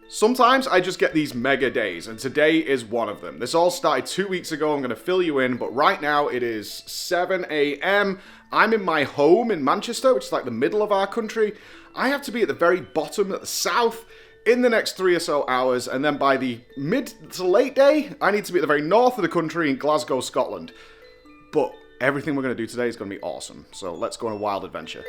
Sometimes I just get these mega days, and today is one of them. This all started 2 weeks ago. I'm going to fill you in, but right now it is 7 a.m. I'm in my home in Manchester, which is like the middle of our country. I have to be at the very bottom, at the south, in the next 3 or so hours, and then by the mid to late day, I need to be at the very north of the country in Glasgow, Scotland. But everything we're going to do today is going to be awesome, so let's go on a wild adventure.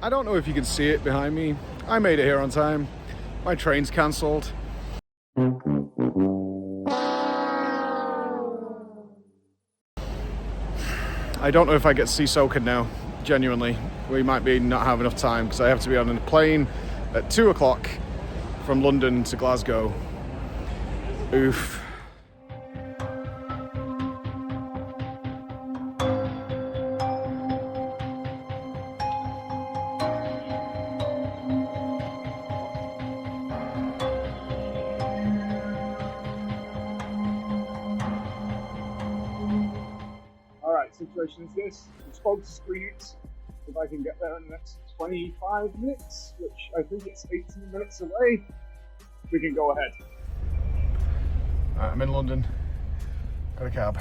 I don't know if you can see it behind me. I made it here on time. My train's cancelled. I don't know if I get to see SOKEN now, genuinely. We might be not have enough time because I have to be on a plane at 2 o'clock from London to Glasgow. Oof. Situation is this: I'm supposed to screen it if I can get there in the next 25 minutes, which I think it's 18 minutes away. We can go ahead. Right, I'm in London. Got a cab.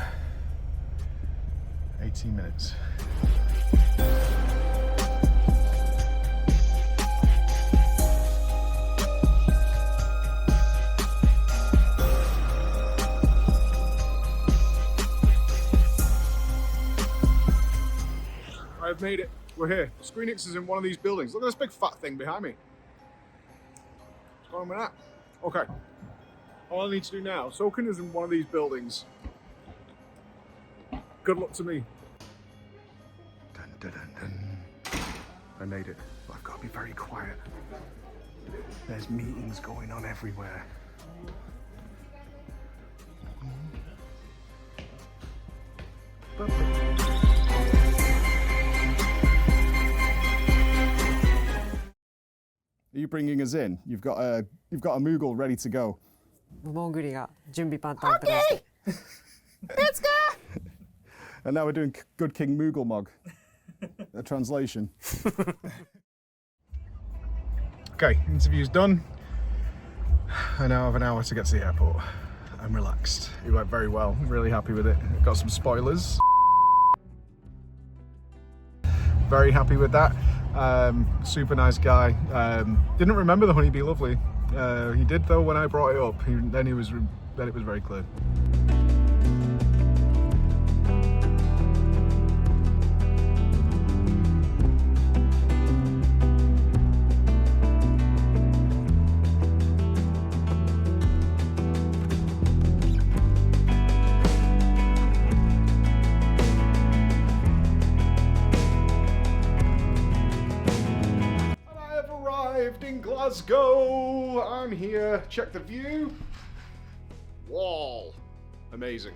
18 minutes. I've made it. We're here. ScreenX is in one of these buildings. Look at this big fat thing behind me. What's going on with that? Okay. All I need to do now, SOKEN is in one of these buildings. Good luck to me. Dun, dun, dun, dun. I made it. I've got to be very quiet. There's meetings going on everywhere. Are you bringing us in? You've got a Moogle ready to go. モーグリが準備万端って感じ。Let's go! And now we're doing Good King Moogle Mog. A translation. Okay, interview's done. I now have an hour to get to the airport. I'm relaxed. It went very well. I'm really happy with it. Got some spoilers. Very happy with that. Super nice guy. Didn't remember the Honeybee Lovely. He did though when I brought it up. Then it was very clear. In Glasgow, I'm here. Check the view. Wall, amazing.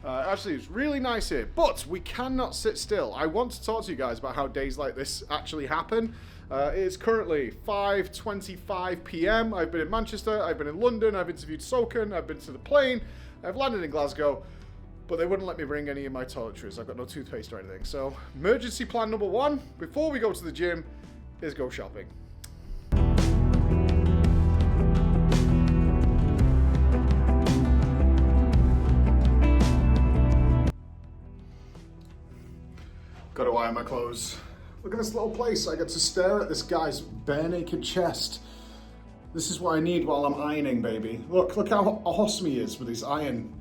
Actually, it's really nice here, but we cannot sit still. I want to talk to you guys about how days like this actually happen. It is currently 5:25 p.m. I've been in Manchester, I've been in London, I've interviewed SOKEN, I've been to the plane, I've landed in Glasgow, but they wouldn't let me bring any of my toiletries. I've got no toothpaste or anything. So, emergency plan number one, before we go to the gym, is go shopping. Got to iron my clothes. Look at this little place. I get to stare at this guy's bare naked chest. This is what I need while I'm ironing, baby. Look how awesome he is with his iron.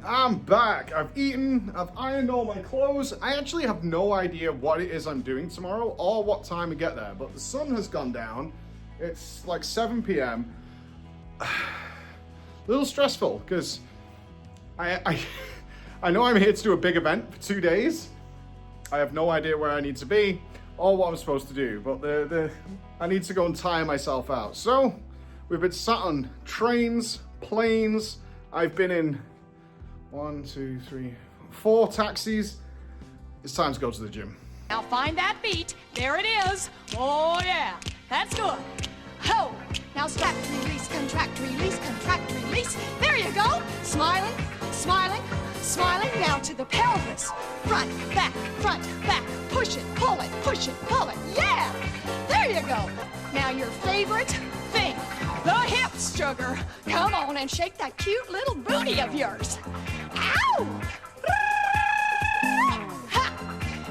I'm back. I've eaten, I've ironed all my clothes. I actually have no idea what it is I'm doing tomorrow or what time we get there, but the sun has gone down. It's like 7 p.m. A little stressful because I know I'm here to do a big event for 2 days. I have no idea where I need to be or what I'm supposed to do, but I need to go and tire myself out. So we've been sat on trains, planes. I've been in 1, 2, 3, 4 taxis. It's time to go to the gym. Now find that beat. There it is. Oh yeah, that's good. Ho! Now slack, release, contract, release, contract, release. There you go. Smiling, smiling, smiling. Now to the pelvis. Front, back, push it, pull it, push it, pull it. Yeah! There you go. Now your favorite thing, the hips, sugar. Come on and shake that cute little booty of yours. Ow! Ha!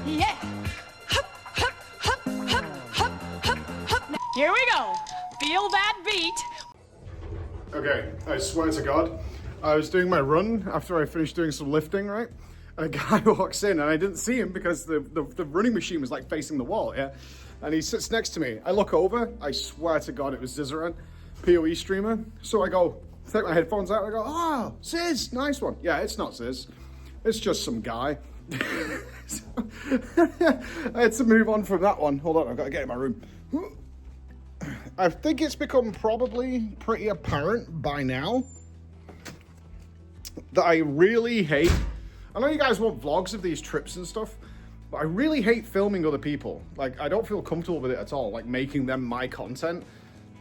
Yeah! Hup, hup, hup, hup, hup, hup, hup. Here we go. Feel that beat. Okay, I swear to God, I was doing my run after I finished doing some lifting, right? And a guy walks in, and I didn't see him because the running machine was like facing the wall, yeah? And he sits next to me. I look over, I swear to God it was Zizaran, PoE streamer. So I go, take my headphones out, and I go, oh, Ziz, nice one. Yeah, it's not Ziz. It's just some guy. I had to move on from that one. Hold on, I've got to get in my room. I think it's become probably pretty apparent by now that I really hate, I know you guys want vlogs of these trips and stuff, but I really hate filming other people. Like, I don't feel comfortable with it at all, like making them my content.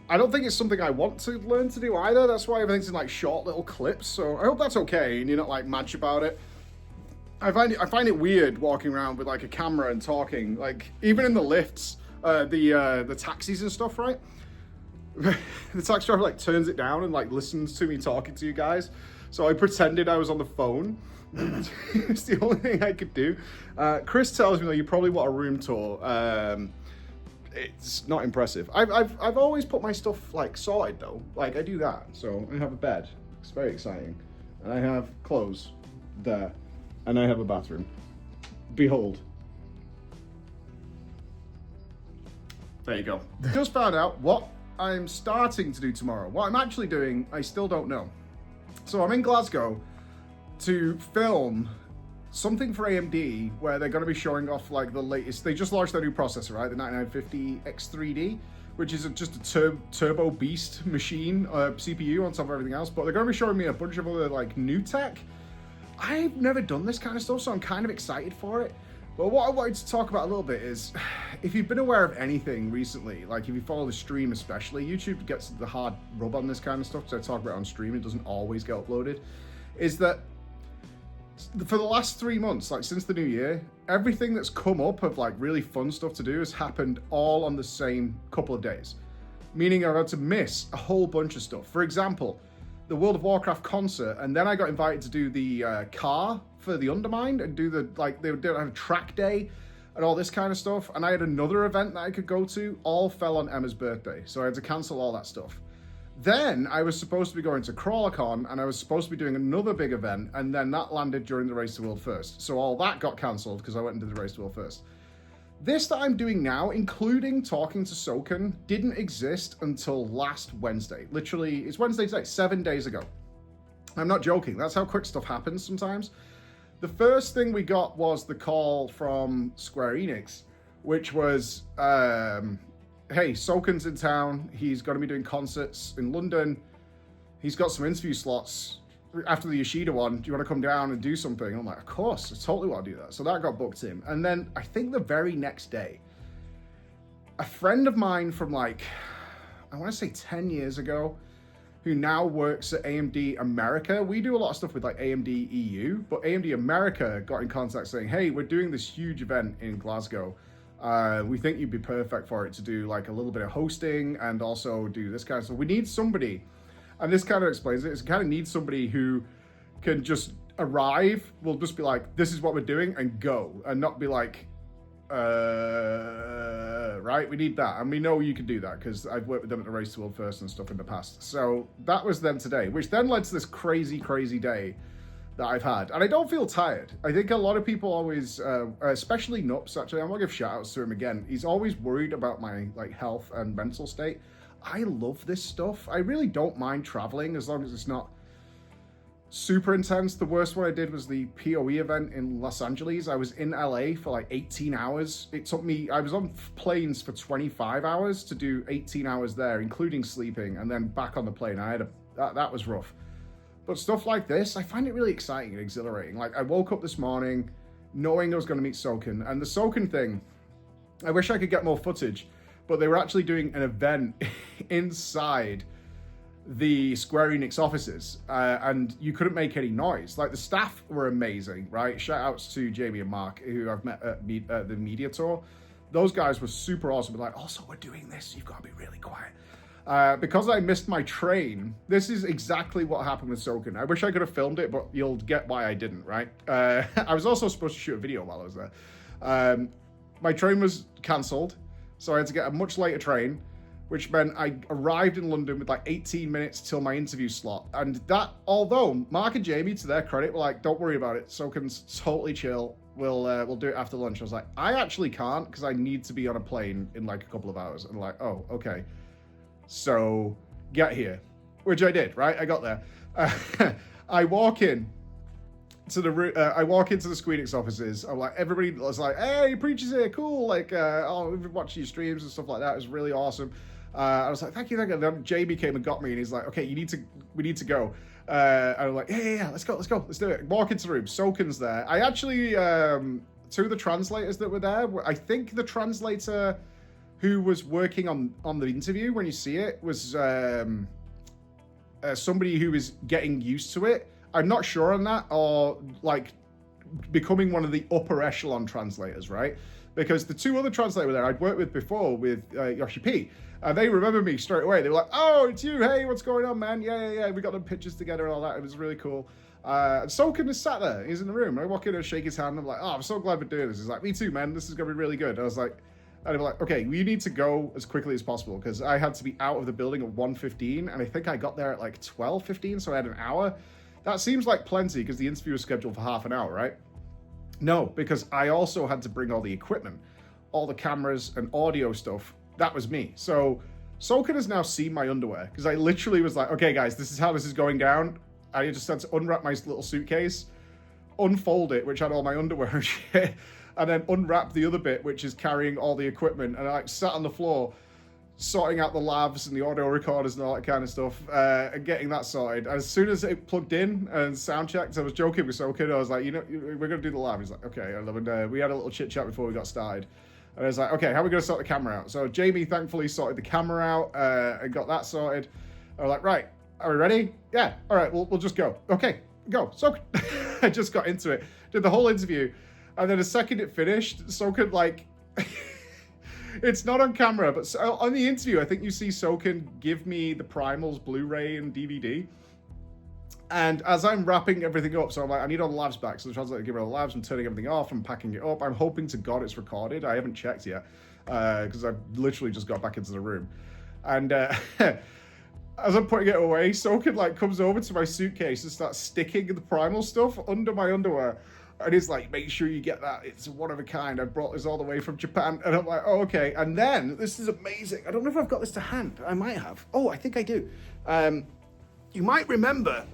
I don't think it's something I want to learn to do either. That's why everything's in like short little clips. So I hope that's okay and you're not like mad about it. I find it weird walking around with like a camera and talking, like even in the lifts, the taxis and stuff, right? The taxi driver like turns it down and like listens to me talking to you guys. So I pretended I was on the phone. It's the only thing I could do. Chris tells me that you probably want a room tour. It's not impressive. I've always put my stuff like sorted though. Like I do that. So I have a bed. It's very exciting. And I have clothes there. And I have a bathroom. Behold. There you go. Just found out what I'm starting to do tomorrow. What I'm actually doing, I still don't know. So I'm in Glasgow to film something for AMD where they're going to be showing off like the latest. They just launched their new processor, right? The 9950 X3D, which is just a turbo beast machine, CPU on top of everything else. But they're going to be showing me a bunch of other like new tech. I've never done this kind of stuff, so I'm kind of excited for it. But what I wanted to talk about a little bit is, if you've been aware of anything recently, like if you follow the stream especially, YouTube gets the hard rub on this kind of stuff, because I talk about it on stream, it doesn't always get uploaded, is that for the last 3 months, like since the new year, everything that's come up of like really fun stuff to do has happened all on the same couple of days. Meaning I've had to miss a whole bunch of stuff. For example, the World of Warcraft concert, and then I got invited to do the car for the Undermined and do the, like, they would have a track day and all this kind of stuff. And I had another event that I could go to, all fell on Emma's birthday. So I had to cancel all that stuff. Then I was supposed to be going to CrawlerCon and I was supposed to be doing another big event. And then that landed during the Race to the World First. So all that got canceled because I went into the Race to the World First. This that I'm doing now, including talking to SOKEN, didn't exist until last Wednesday. Literally, it's Wednesday today, 7 days ago. I'm not joking. That's how quick stuff happens sometimes. The first thing we got was the call from Square Enix, which was, hey, SOKEN's in town. He's going to be doing concerts in London. He's got some interview slots after the Yoshida one. Do you want to come down and do something? And I'm like, of course, I totally want to do that. So that got booked in. And then I think the very next day, a friend of mine from like, I want to say 10 years ago, who now works at AMD America. We do a lot of stuff with like AMD EU, but AMD America got in contact saying, hey, we're doing this huge event in Glasgow. We think you'd be perfect for it to do like a little bit of hosting and also do this kind of stuff. We need somebody, and this kind of explains it, it kind of needs somebody who can just arrive, will just be like, this is what we're doing, and go, and not be like, right, we need that. And we know you can do that because I've worked with them at the Race to the World First and stuff in the past. So that was them today, which then led to this crazy day that I've had. And I don't feel tired. I think a lot of people always, especially Nupss, actually, I'm gonna give shout outs to him again. He's always worried about my like health and mental state. I love this stuff. I really don't mind traveling as long as it's not super intense. The worst one I did was the PoE event in Los Angeles. I was in LA for like 18 hours. It took me, I was on planes for 25 hours to do 18 hours there, including sleeping, and then back on the plane. That was rough. But stuff like this, I find it really exciting and exhilarating. Like I woke up this morning, knowing I was going to meet SOKEN. And the SOKEN thing, I wish I could get more footage, but they were actually doing an event inside the Square Enix offices, and you couldn't make any noise. Like, the staff were amazing, right? Shout outs to Jamie and Mark, who I've met at the media tour. Those guys were super awesome. But like, also, we're doing this, you've got to be really quiet. Because I missed my train, this is exactly what happened with SOKEN. I wish I could have filmed it, but you'll get why I didn't, right? I was also supposed to shoot a video while I was there. My train was cancelled, so I had to get a much later train, which meant I arrived in London with like 18 minutes till my interview slot. And that, although Mark and Jamie, to their credit, were like, don't worry about it, SOKEN's totally chill, we'll do it after lunch. I was like, I actually can't, because I need to be on a plane in like a couple of hours. And like, oh, okay. So get here, which I did, right? I got there. I walk in to the I walk into the Square Enix offices. I'm like, everybody was like, hey, Preacher's here, cool. Like, oh, we've been watching your streams and stuff like that. It was really awesome. I was like, thank you. And then Jamie came and got me, and he's like, okay, we need to go. And I'm like, yeah, let's go, let's do it. Walk into the room. SOKEN's there. I actually, two of the translators that were there, I think the translator who was working on the interview, when you see it, was somebody who was getting used to it. I'm not sure on that, or like becoming one of the upper echelon translators, right? Because the two other translators were there I'd worked with before with Yoshi P. They remember me straight away. They were like, oh, it's you. Hey, what's going on, man? Yeah. We got the pictures together and all that. It was really cool. SOKEN is sat there. He's in the room. I walk in and shake his hand. I'm like, oh, I'm so glad we're doing this. He's like, me too, man. This is going to be really good. I was like, and I'm like, okay, we need to go as quickly as possible, because I had to be out of the building at 1:15, and I think I got there at like 12:15, so I had an hour. That seems like plenty, because the interview was scheduled for half an hour, right? No, because I also had to bring all the equipment, all the cameras and audio stuff. That was me. So SOKEN has now seen my underwear, because I literally was like, okay, guys, this is how this is going down. I just had to unwrap my little suitcase, unfold it, which had all my underwear and shit, and then unwrap the other bit, which is carrying all the equipment. And I like sat on the floor, sorting out the lavs and the audio recorders and all that kind of stuff, and getting that sorted. As soon as it plugged in and sound checked, I was joking with SOKEN. I was like, you know, we're going to do the lav. He's like, okay. And we had a little chit chat before we got started. And I was like, okay, how are we going to sort the camera out? So Jamie thankfully sorted the camera out and got that sorted. I was like, right, are we ready? Yeah, all right, we'll just go. Okay, go. So I just got into it, did the whole interview. And then the second it finished, SOKEN, like, it's not on camera, but on the interview, I think you see SOKEN give me the Primals Blu-ray and DVD. And as I'm wrapping everything up, so I'm like, I need all the labs back. So the translator give me all the labs. I'm turning everything off. I'm packing it up. I'm hoping to God it's recorded. I haven't checked yet, because I've literally just got back into the room. And as I'm putting it away, SOKEN like comes over to my suitcase and starts sticking the Primal stuff under my underwear. And he's like, make sure you get that. It's one of a kind. I brought this all the way from Japan. And I'm like, oh, okay. And then, this is amazing. I don't know if I've got this to hand. I might have. Oh, I think I do. You might remember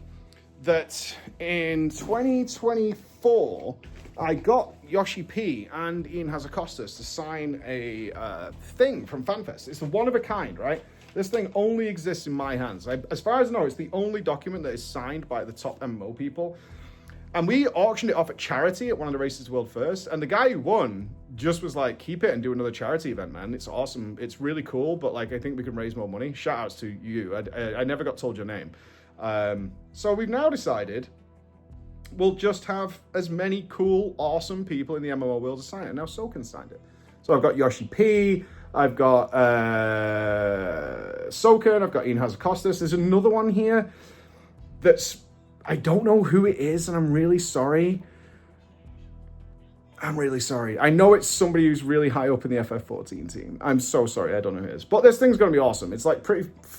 that in 2024, I got Yoshi P and Ian Hazakostas to sign a thing from FanFest. It's the one of a kind, right? This thing only exists in my hands. As far as I know, it's the only document that is signed by the top MMO people. And we auctioned it off at charity at one of the Races World First. And the guy who won just was like, keep it and do another charity event, man. It's awesome. It's really cool. But like, I think we can raise more money. Shout outs to you. I never got told your name. So we've now decided we'll just have as many cool, awesome people in the MMO world to sign it. And now SOKEN signed it. So I've got Yoshi P. I've got SOKEN. I've got Ian Hazakostas. There's another one here that's... I don't know who it is, and I'm really sorry. I know it's somebody who's really high up in the FF14 team. I'm so sorry, I don't know who it is. But this thing's going to be awesome. It's like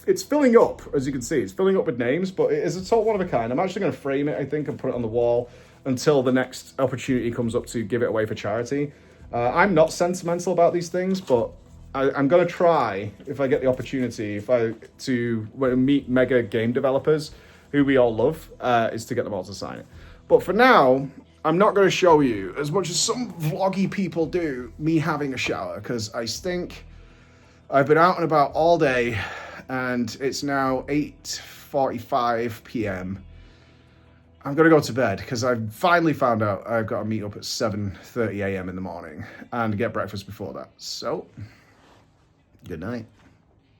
it's filling up, as you can see. It's filling up with names, but it is a total one of a kind. I'm actually going to frame it, I think, and put it on the wall until the next opportunity comes up to give it away for charity. I'm not sentimental about these things, but I'm going to try, if I get the opportunity, to meet mega game developers, who we all love, is to get them all to sign it. But for now, I'm not going to show you, as much as some vloggy people do, me having a shower, because I stink. I've been out and about all day, and it's now 8:45 p.m. I'm going to go to bed because I finally found out I've got to meet up at 7:30 a.m. in the morning and get breakfast before that. So, good night.